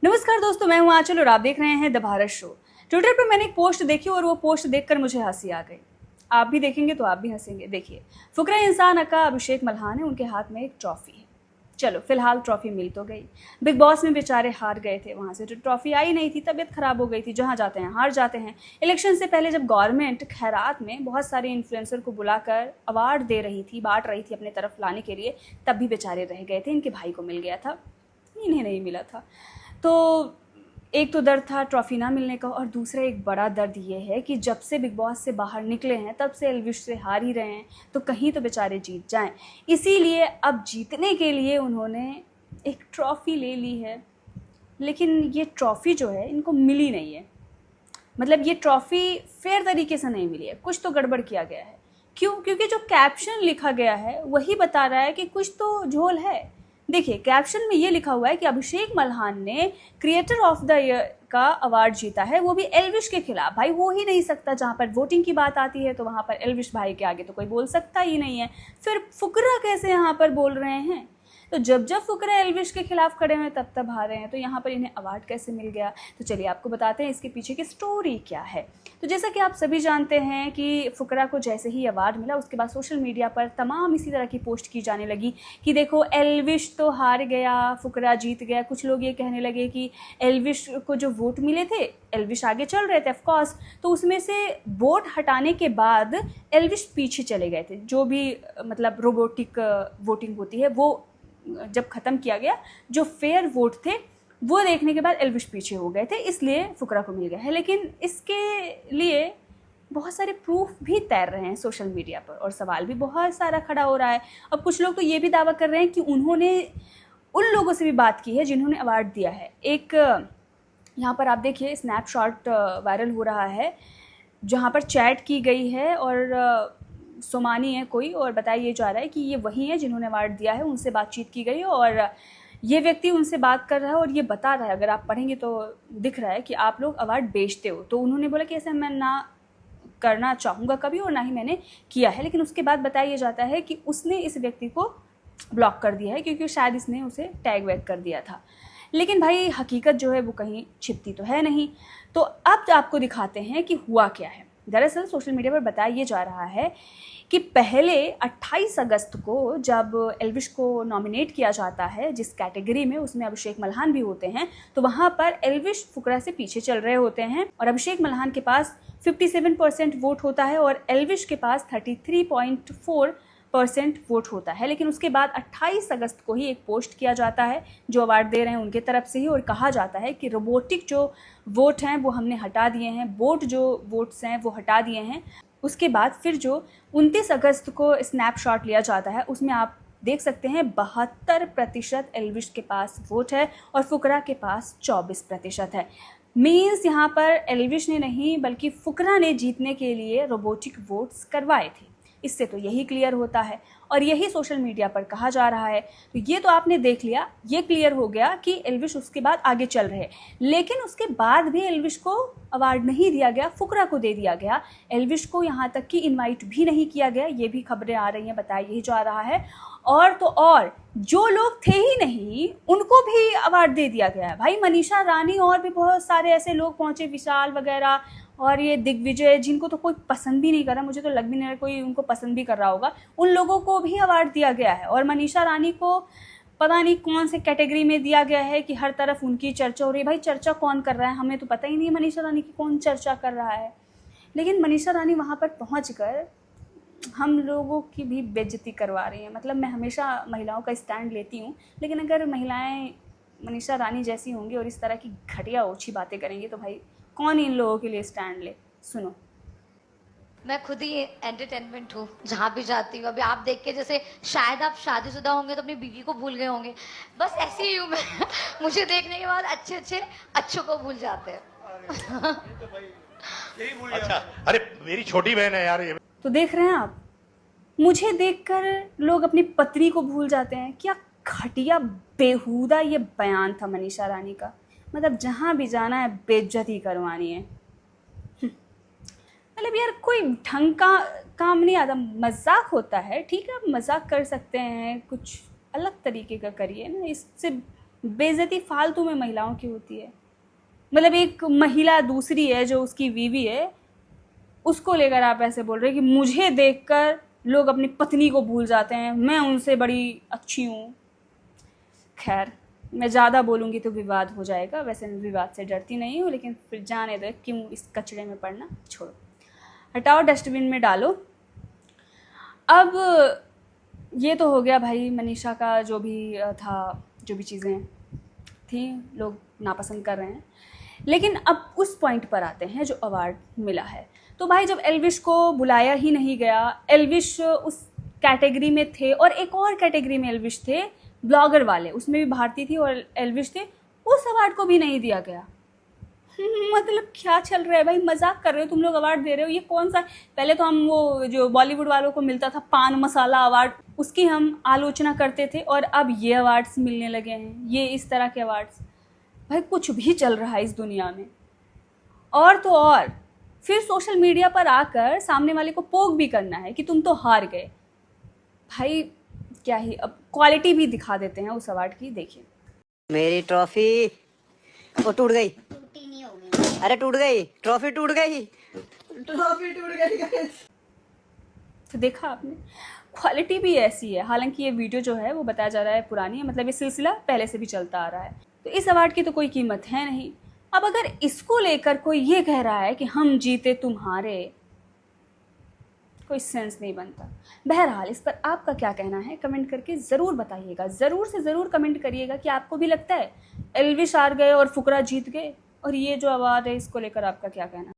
नमस्कार दोस्तों, मैं हूं आंचल और आप देख रहे हैं द भारत शो। ट्विटर पर मैंने एक पोस्ट देखी और वो पोस्ट देखकर मुझे हंसी आ गई। आप भी देखेंगे तो आप भी हंसेंगे। देखिए, फुकरा इंसान अका अभिषेक मल्हान है, उनके हाथ में एक ट्रॉफी है। चलो फिलहाल ट्रॉफी मिल तो गई। बिग बॉस में बेचारे हार गए थे, वहां से तो ट्रॉफी आई नहीं थी, तबीयत खराब हो गई थी। जहां जाते हैं हार जाते हैं। इलेक्शन से पहले जब गवर्नमेंट खैरात में बहुत सारे इन्फ्लुएंसर को बुलाकर अवार्ड दे रही थी, बांट रही थी अपने तरफ लाने के लिए, तब भी बेचारे रह गए थे। इनके भाई को मिल गया था, इन्हें नहीं मिला था। तो एक तो दर्द था ट्रॉफी ना मिलने का, और दूसरा एक बड़ा दर्द ये है कि जब से बिग बॉस से बाहर निकले हैं तब से एल्विश से हार ही रहे हैं, तो कहीं तो बेचारे जीत जाएं। इसीलिए अब जीतने के लिए उन्होंने एक ट्रॉफ़ी ले ली है, लेकिन ये ट्रॉफ़ी जो है इनको मिली नहीं है। मतलब ये ट्रॉफ़ी फेयर तरीके से नहीं मिली है, कुछ तो गड़बड़ किया गया है। क्यों? क्योंकि जो कैप्शन लिखा गया है वही बता रहा है कि कुछ तो झोल है। देखिए, कैप्शन में ये लिखा हुआ है कि अभिषेक मल्हान ने क्रिएटर ऑफ द ईयर का अवार्ड जीता है, वो भी एल्विश के खिलाफ। भाई हो ही नहीं सकता, जहाँ पर वोटिंग की बात आती है तो वहाँ पर एल्विश भाई के आगे तो कोई बोल सकता ही नहीं है। फिर फुकरा कैसे यहाँ पर बोल रहे हैं? तो जब जब फुकरा एल्विश के खिलाफ खड़े हुए तब तब हारे हैं, तो यहाँ पर इन्हें अवार्ड कैसे मिल गया? तो चलिए आपको बताते हैं इसके पीछे की स्टोरी क्या है। तो जैसा कि आप सभी जानते हैं कि फुकरा को जैसे ही अवार्ड मिला उसके बाद सोशल मीडिया पर तमाम इसी तरह की पोस्ट की जाने लगी कि देखो एल्विश तो हार गया, फुकरा जीत गया। कुछ लोग ये कहने लगे कि एल्विश को जो वोट मिले थे, एल्विश आगे चल रहे थे ऑफकोर्स, तो उसमें से वोट हटाने के बाद एल्विश पीछे चले गए थे। जो भी मतलब रोबोटिक वोटिंग होती है वो जब ख़त्म किया गया, जो फेयर वोट थे वो देखने के बाद एल्विश पीछे हो गए थे, इसलिए फुकरा को मिल गया है। लेकिन इसके लिए बहुत सारे प्रूफ भी तैर रहे हैं सोशल मीडिया पर, और सवाल भी बहुत सारा खड़ा हो रहा है। अब कुछ लोग तो ये भी दावा कर रहे हैं कि उन्होंने उन लोगों से भी बात की है जिन्होंने अवार्ड दिया है। एक यहाँ पर आप देखिए स्नैपशॉट वायरल हो रहा है जहाँ पर चैट की गई है, और सोमानी है कोई, और बताया जा रहा है कि ये वही है जिन्होंने अवार्ड दिया है। उनसे बातचीत की गई और ये व्यक्ति उनसे बात कर रहा है और ये बता रहा है, अगर आप पढ़ेंगे तो दिख रहा है कि आप लोग अवार्ड बेचते हो। तो उन्होंने बोला कि ऐसा मैं ना करना चाहूँगा कभी, और ना ही मैंने किया है। लेकिन उसके बाद बताया जाता है कि उसने इस व्यक्ति को ब्लॉक कर दिया है क्योंकि शायद इसने उसे टैग वैग कर दिया था। लेकिन भाई हकीकत जो है वो कहीं छिपती तो है नहीं। तो अब आपको दिखाते हैं कि हुआ क्या है। दरअसल सोशल मीडिया पर बताया जा रहा है कि पहले 28 अगस्त को जब एल्विश को नॉमिनेट किया जाता है जिस कैटेगरी में, उसमें अभिषेक मल्हान भी होते हैं, तो वहाँ पर एल्विश फुकरा से पीछे चल रहे होते हैं और अभिषेक मल्हान के पास 57% वोट होता है और एल्विश के पास 33.4% वोट होता है। लेकिन उसके बाद 28 अगस्त को ही एक पोस्ट किया जाता है जो अवार्ड दे रहे हैं उनके तरफ से ही, और कहा जाता है कि रोबोटिक जो वोट हैं वो हमने हटा दिए हैं, बोट जो वोट्स हैं वो हटा दिए हैं। उसके बाद फिर जो 29 अगस्त को स्नैपशॉट लिया जाता है उसमें आप देख सकते हैं 72% एल्विश के पास वोट है और फुकरा के पास 24% है। मीन्स यहाँ पर एल्विश ने नहीं बल्कि फुकरा ने जीतने के लिए रोबोटिक वोट्स करवाए थे। इससे तो यही क्लियर होता है और यही सोशल मीडिया पर कहा जा रहा है। तो ये तो आपने देख लिया, ये क्लियर हो गया कि एल्विश उसके बाद आगे चल रहे हैं। लेकिन उसके बाद भी एल्विश को अवार्ड नहीं दिया गया, फुकरा को दे दिया गया। एल्विश को यहाँ तक कि इनवाइट भी नहीं किया गया, ये भी खबरें आ रही हैं, बताया यही जा रहा है। और तो और जो लोग थे ही नहीं उनको भी अवार्ड दे दिया गया है। भाई मनीषा रानी और भी बहुत सारे ऐसे लोग पहुँचे, विशाल वगैरह, और ये दिग्विजय, जिनको तो कोई पसंद भी नहीं कर रहा, मुझे तो लग भी नहीं रहा कोई उनको पसंद भी कर रहा होगा, उन लोगों को भी अवार्ड दिया गया है। और मनीषा रानी को पता नहीं कौन से कैटेगरी में दिया गया है कि हर तरफ उनकी चर्चा हो रही है। भाई चर्चा कौन कर रहा है, हमें तो पता ही नहीं है मनीषा रानी की कौन चर्चा कर रहा है। लेकिन मनीषा रानी वहाँ पर पहुँच कर हम लोगों की भी बेइज्जती करवा रही हैं। मतलब मैं हमेशा महिलाओं का स्टैंड लेती हूँ, लेकिन अगर महिलाएं मनीषा रानी जैसी होंगी और इस तरह की घटिया ओछी बातें करेंगी तो भाई कौन इन लोगों के लिए स्टैंड ले। सुनो, मैं खुद ही एंटरटेनमेंट हूँ, जहाँ भी जाती हूँ। अभी आप देख के जैसे शायद आप शादीशुदा होंगे तो अपनी बीवी को भूल गए होंगे, बस ऐसी ही हूँ मैं। मुझे देखने के बाद अच्छे अच्छों को भूल जाते हैं। अच्छा, अरे मेरी छोटी बहन है यार ये। तो देख रहे हैं आप, मुझे देखकर लोग अपनी पत्नी को भूल जाते हैं। क्या घटिया बेहुदा ये बयान था मनीषा रानी का। मतलब जहाँ भी जाना है बेइज्जती करवानी है। मतलब यार कोई ढंग का काम नहीं आता। मजाक होता है, ठीक है, आप मजाक कर सकते हैं, कुछ अलग तरीके का करिए ना, इससे बेइज्जती फालतू में महिलाओं की होती है। मतलब एक महिला दूसरी है जो उसकी बीवी है, उसको लेकर आप ऐसे बोल रहे हैं कि मुझे देखकर लोग अपनी पत्नी को भूल जाते हैं, मैं उनसे बड़ी अच्छी हूँ। खैर, मैं ज़्यादा बोलूँगी तो विवाद हो जाएगा। वैसे मैं विवाद से डरती नहीं हूँ, लेकिन फिर जाने दो, क्यों इस कचड़े में पड़ना, छोड़ो, हटाओ, डस्टबिन में डालो। अब ये तो हो गया भाई मनीषा का जो भी था, जो भी चीज़ें थी लोग नापसंद कर रहे हैं। लेकिन अब उस पॉइंट पर आते हैं जो अवार्ड मिला है। तो भाई जब एल्विश को बुलाया ही नहीं गया, एल्विश उस कैटेगरी में थे और एक और कैटेगरी में एल्विश थे, ब्लॉगर वाले, उसमें भी भारती थी और एल्विश थे, उस अवार्ड को भी नहीं दिया गया। मतलब क्या चल रहा है भाई, मजाक कर रहे हो तुम लोग, अवार्ड दे रहे हो, ये कौन सा? पहले तो हम वो जो बॉलीवुड वालों को मिलता था पान मसाला अवार्ड, उसकी हम आलोचना करते थे, और अब ये अवार्ड्स मिलने लगे हैं, ये इस तरह के अवार्ड्स। भाई कुछ भी चल रहा है इस दुनिया में। और तो और फिर सोशल मीडिया पर आकर सामने वाले को पोक भी करना है कि तुम तो हार गए। भाई क्या ही, अब क्वालिटी भी दिखा देते हैं उस अवार्ड की। देखिए मेरी ट्रॉफी वो टूट गई। टूटी नहीं होगी। अरे टूट गई, ट्रॉफी टूट गई, ट्रॉफी टूट गई। तो देखा आपने, क्वालिटी भी ऐसी है। हालांकि ये वीडियो जो है वो बताया जा रहा है पुरानी है, मतलब ये सिलसिला पहले से भी चलता आ रहा है। तो इस अवार्ड की तो कोई कीमत है नहीं। अब अगर इसको लेकर कोई ये कह रहा है कि हम जीते तुम हारे, कोई सेंस नहीं बनता। बहरहाल इस पर आपका क्या कहना है कमेंट करके ज़रूर बताइएगा। ज़रूर से ज़रूर कमेंट करिएगा कि आपको भी लगता है एल्विश हार गए और फुकरा जीत गए, और ये जो अवार्ड है इसको लेकर आपका क्या कहना है।